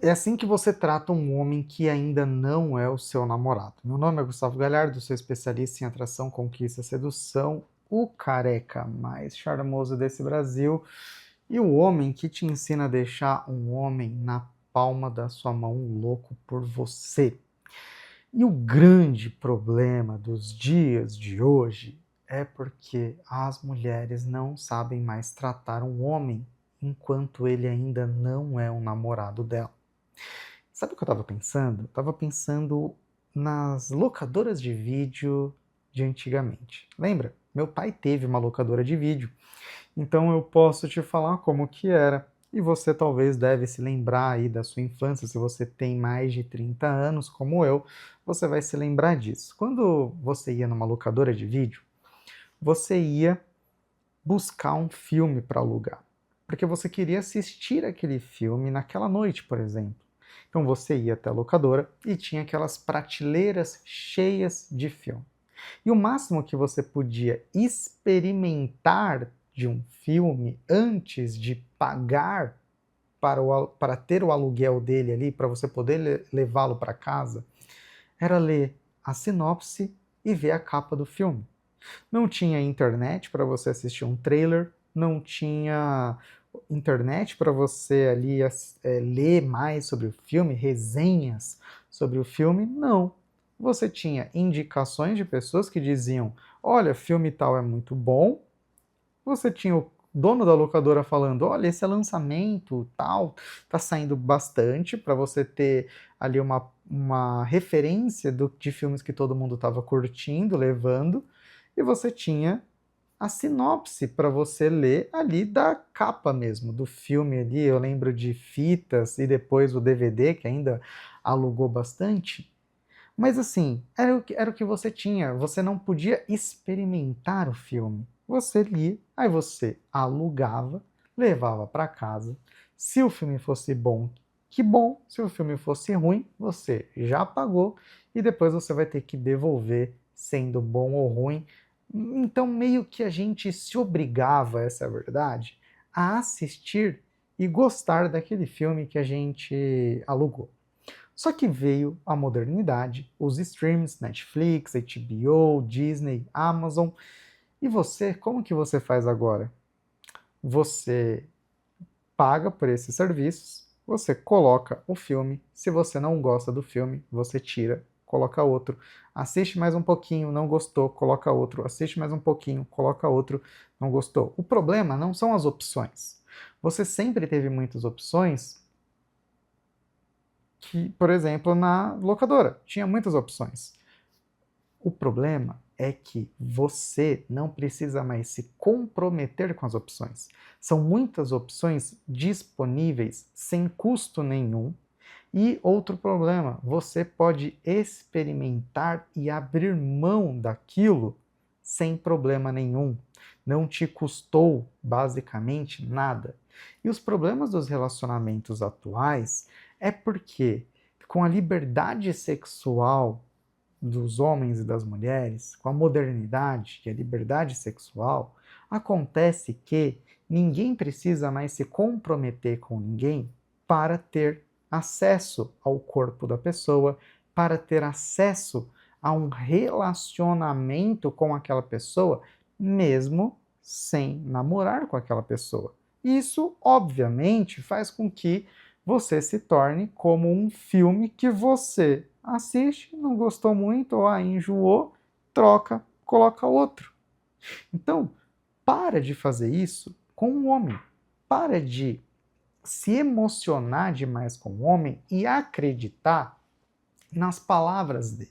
É assim que você trata um homem que ainda não é o seu namorado. Meu nome é Gustavo Galhardo, sou especialista em atração, conquista, sedução, o careca mais charmoso desse Brasil e o homem que te ensina a deixar um homem na palma da sua mão louco por você. E o grande problema dos dias de hoje é porque as mulheres não sabem mais tratar um homem enquanto ele ainda não é um namorado dela. Sabe o que eu estava pensando? Eu estava pensando nas locadoras de vídeo de antigamente. Lembra? Meu pai teve uma locadora de vídeo, então eu posso te falar como que era. E você talvez deve se lembrar aí da sua infância, se você tem mais de 30 anos, como eu, você vai se lembrar disso. Quando você ia numa locadora de vídeo, você ia buscar um filme para alugar, porque você queria assistir aquele filme naquela noite, por exemplo. Então você ia até a locadora e tinha aquelas prateleiras cheias de filme. E o máximo que você podia experimentar de um filme antes de pagar para ter o aluguel dele ali, para você poder levá-lo para casa, era ler a sinopse e ver a capa do filme. Não tinha internet para você assistir um trailer, não tinha internet para você ali ler mais sobre o filme, resenhas sobre o filme, não. Você tinha indicações de pessoas que diziam: olha, filme tal é muito bom. Você tinha o dono da locadora falando: olha, esse é lançamento tal, tá saindo bastante, para você ter ali uma referência de filmes que todo mundo estava curtindo, levando. E você tinha a sinopse para você ler ali da capa mesmo, do filme ali. Eu lembro de fitas e depois o DVD, que ainda alugou bastante. Mas assim, era o que você tinha. Você não podia experimentar o filme. Você lia, aí você alugava, levava para casa. Se o filme fosse bom, que bom. Se o filme fosse ruim, você já pagou e depois você vai ter que devolver, sendo bom ou ruim. Então, meio que a gente se obrigava, essa é a verdade, a assistir e gostar daquele filme que a gente alugou. Só que veio a modernidade, os streams, Netflix, HBO, Disney, Amazon. E você, como que você faz agora? Você paga por esses serviços, você coloca o filme. Se você não gosta do filme, você tira, coloca outro. Assiste mais um pouquinho, não gostou, coloca outro. Assiste mais um pouquinho, coloca outro, não gostou. O problema não são as opções. Você sempre teve muitas opções que, por exemplo, na locadora, tinha muitas opções. O problema é que você não precisa mais se comprometer com as opções. São muitas opções disponíveis sem custo nenhum. E outro problema, você pode experimentar e abrir mão daquilo sem problema nenhum. Não te custou basicamente nada. E os problemas dos relacionamentos atuais é porque, com a liberdade sexual dos homens e das mulheres, com a modernidade, que é a liberdade sexual, acontece que ninguém precisa mais se comprometer com ninguém para ter acesso ao corpo da pessoa, para ter acesso a um relacionamento com aquela pessoa, mesmo sem namorar com aquela pessoa. Isso, obviamente, faz com que você se torne como um filme que você assiste, não gostou muito, ou enjoou, troca, coloca outro. Então, para de fazer isso com o homem. Para de se emocionar demais com o homem e acreditar nas palavras dele.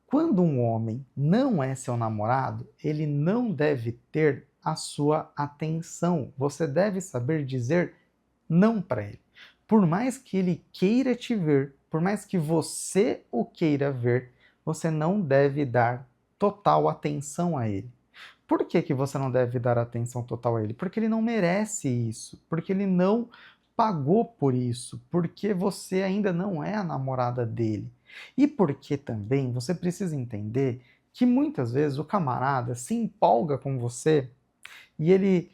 Quando um homem não é seu namorado, ele não deve ter a sua atenção. Você deve saber dizer não para ele. Por mais que ele queira te ver, por mais que você o queira ver, você não deve dar total atenção a ele. Por que que você não deve dar atenção total a ele? Porque ele não merece isso, porque ele não pagou por isso, porque você ainda não é a namorada dele. E porque também você precisa entender que muitas vezes o camarada se empolga com você e ele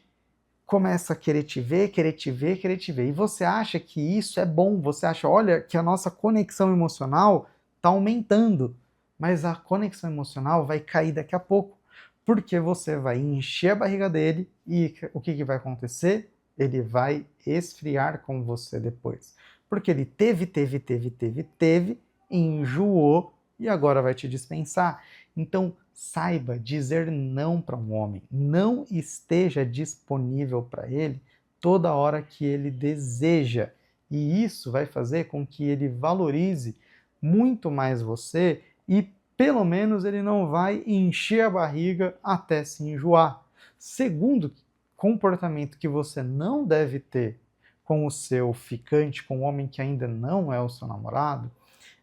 começa a querer te ver, querer te ver, querer te ver. E você acha que isso é bom, você acha, olha, que a nossa conexão emocional está aumentando, mas a conexão emocional vai cair daqui a pouco, porque você vai encher a barriga dele e o que vai acontecer? Ele vai esfriar com você depois. Porque ele teve, enjoou e agora vai te dispensar. Então, saiba dizer não para um homem. Não esteja disponível para ele toda hora que ele deseja. E isso vai fazer com que ele valorize muito mais você e pelo menos ele não vai encher a barriga até se enjoar. Segundo comportamento que você não deve ter com o seu ficante, com o homem que ainda não é o seu namorado,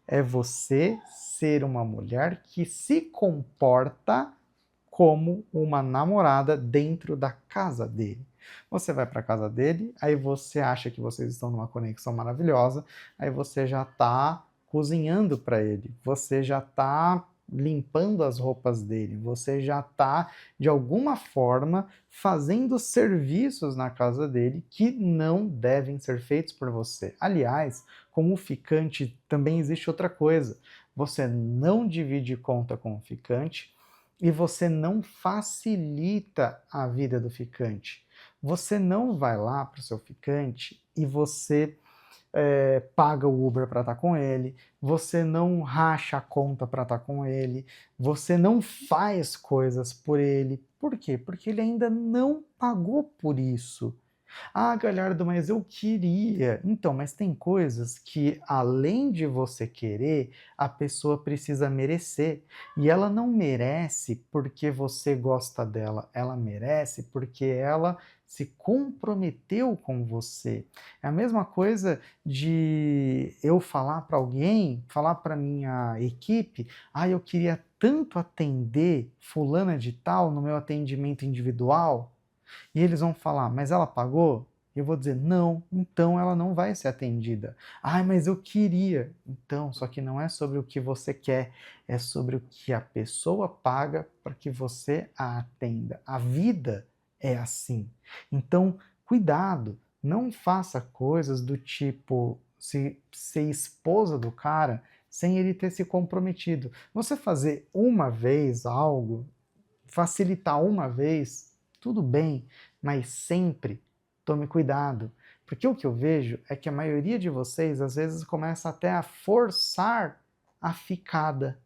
é você ser uma mulher que se comporta como uma namorada dentro da casa dele. Você vai para a casa dele, aí você acha que vocês estão numa conexão maravilhosa, aí você já está cozinhando para ele, você já está limpando as roupas dele, você já está, de alguma forma, fazendo serviços na casa dele que não devem ser feitos por você. Aliás, como ficante, também existe outra coisa. Você não divide conta com o ficante e você não facilita a vida do ficante. Você não vai lá para o seu ficante e você paga o Uber para estar com ele, você não racha a conta para estar com ele, você não faz coisas por ele. Por quê? Porque ele ainda não pagou por isso. Ah, Galhardo, mas eu queria. Então, mas tem coisas que, além de você querer, a pessoa precisa merecer. E ela não merece porque você gosta dela, ela merece porque ela se comprometeu com você. É a mesma coisa de eu falar para alguém, falar para minha equipe, ah, eu queria tanto atender fulana de tal no meu atendimento individual. E eles vão falar, mas ela pagou? E eu vou dizer, não, então ela não vai ser atendida. Ai, mas eu queria. Então, só que não é sobre o que você quer, é sobre o que a pessoa paga para que você a atenda. A vida é assim. Então, cuidado, não faça coisas do tipo se ser esposa do cara sem ele ter se comprometido. Você fazer uma vez algo, facilitar uma vez, tudo bem, mas sempre tome cuidado. Porque o que eu vejo é que a maioria de vocês às vezes começa até a forçar a ficada,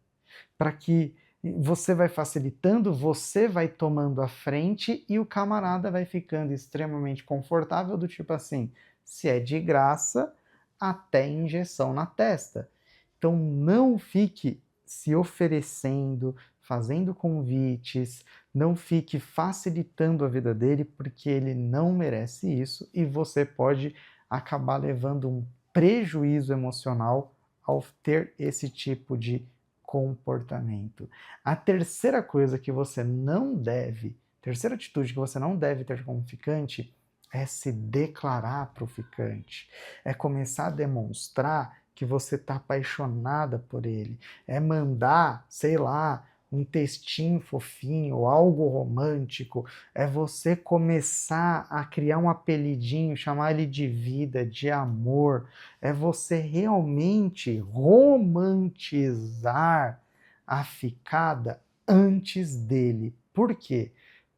para que você vai facilitando, você vai tomando a frente e o camarada vai ficando extremamente confortável, do tipo assim, se é de graça, até injeção na testa. Então não fique se oferecendo, fazendo convites, não fique facilitando a vida dele, porque ele não merece isso e você pode acabar levando um prejuízo emocional ao ter esse tipo de comportamento. A terceira coisa que você não deve, terceira atitude que você não deve ter com o ficante é se declarar para o ficante, é começar a demonstrar que você está apaixonada por ele, é mandar, sei lá, um textinho fofinho, algo romântico, é você começar a criar um apelidinho, chamar ele de vida, de amor, é você realmente romantizar a ficada antes dele. Por quê?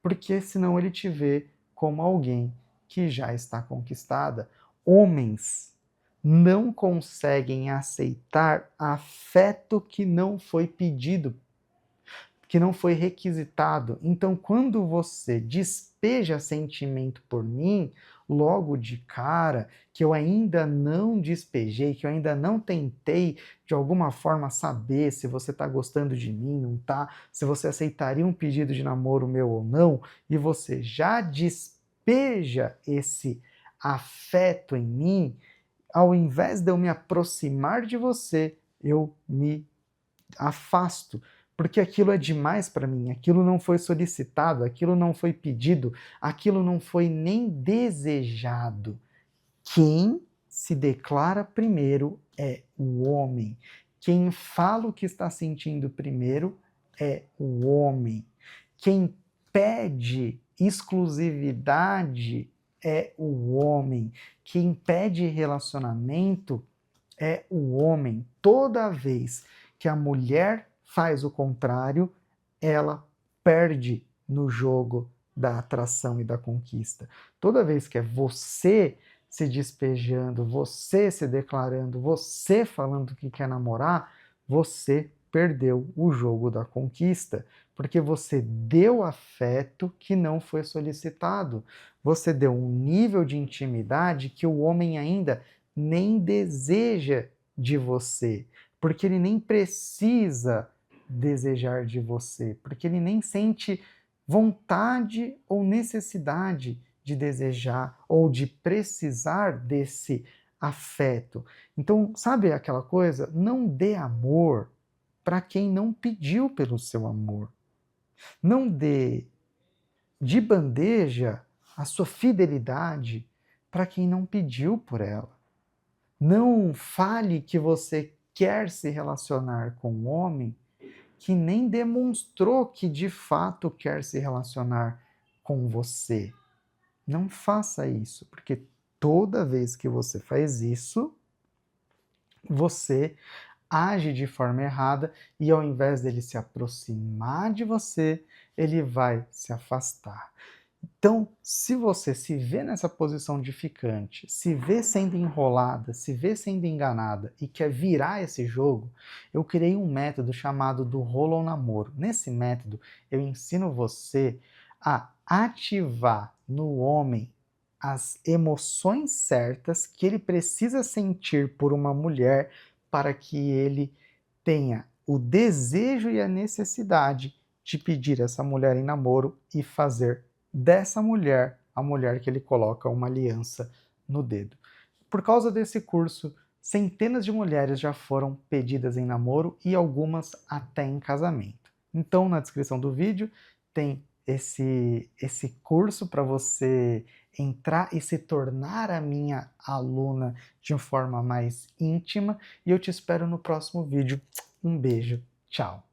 Porque senão ele te vê como alguém que já está conquistada. Homens não conseguem aceitar afeto que não foi pedido, que não foi requisitado. Então, quando você despeja sentimento por mim, logo de cara, que eu ainda não despejei, que eu ainda não tentei de alguma forma saber se você está gostando de mim, não tá, se você aceitaria um pedido de namoro meu ou não, e você já despeja esse afeto em mim, ao invés de eu me aproximar de você, eu me afasto, porque aquilo é demais para mim, aquilo não foi solicitado, aquilo não foi pedido, aquilo não foi nem desejado. Quem se declara primeiro é o homem. Quem fala o que está sentindo primeiro é o homem. Quem pede exclusividade é o homem. Quem impede relacionamento é o homem. Toda vez que a mulher faz o contrário, ela perde no jogo da atração e da conquista. Toda vez que é você se despejando, você se declarando, você falando que quer namorar, você perdeu o jogo da conquista, porque você deu afeto que não foi solicitado. Você deu um nível de intimidade que o homem ainda nem deseja de você, porque ele nem precisa desejar de você, porque ele nem sente vontade ou necessidade de desejar ou de precisar desse afeto. Então, sabe aquela coisa? Não dê amor para quem não pediu pelo seu amor. Não dê de bandeja a sua fidelidade para quem não pediu por ela. Não fale que você quer se relacionar com um homem que nem demonstrou que de fato quer se relacionar com você. Não faça isso, porque toda vez que você faz isso, você age de forma errada e ao invés dele se aproximar de você, ele vai se afastar. Então, se você se vê nessa posição de ficante, se vê sendo enrolada, se vê sendo enganada e quer virar esse jogo, eu criei um método chamado do rolo ao namoro. Nesse método, eu ensino você a ativar no homem as emoções certas que ele precisa sentir por uma mulher para que ele tenha o desejo e a necessidade de pedir essa mulher em namoro e fazer dessa mulher a mulher que ele coloca uma aliança no dedo. Por causa desse curso, centenas de mulheres já foram pedidas em namoro e algumas até em casamento. Então, na descrição do vídeo tem esse curso para você entrar e se tornar a minha aluna de uma forma mais íntima. E eu te espero no próximo vídeo. Um beijo, tchau!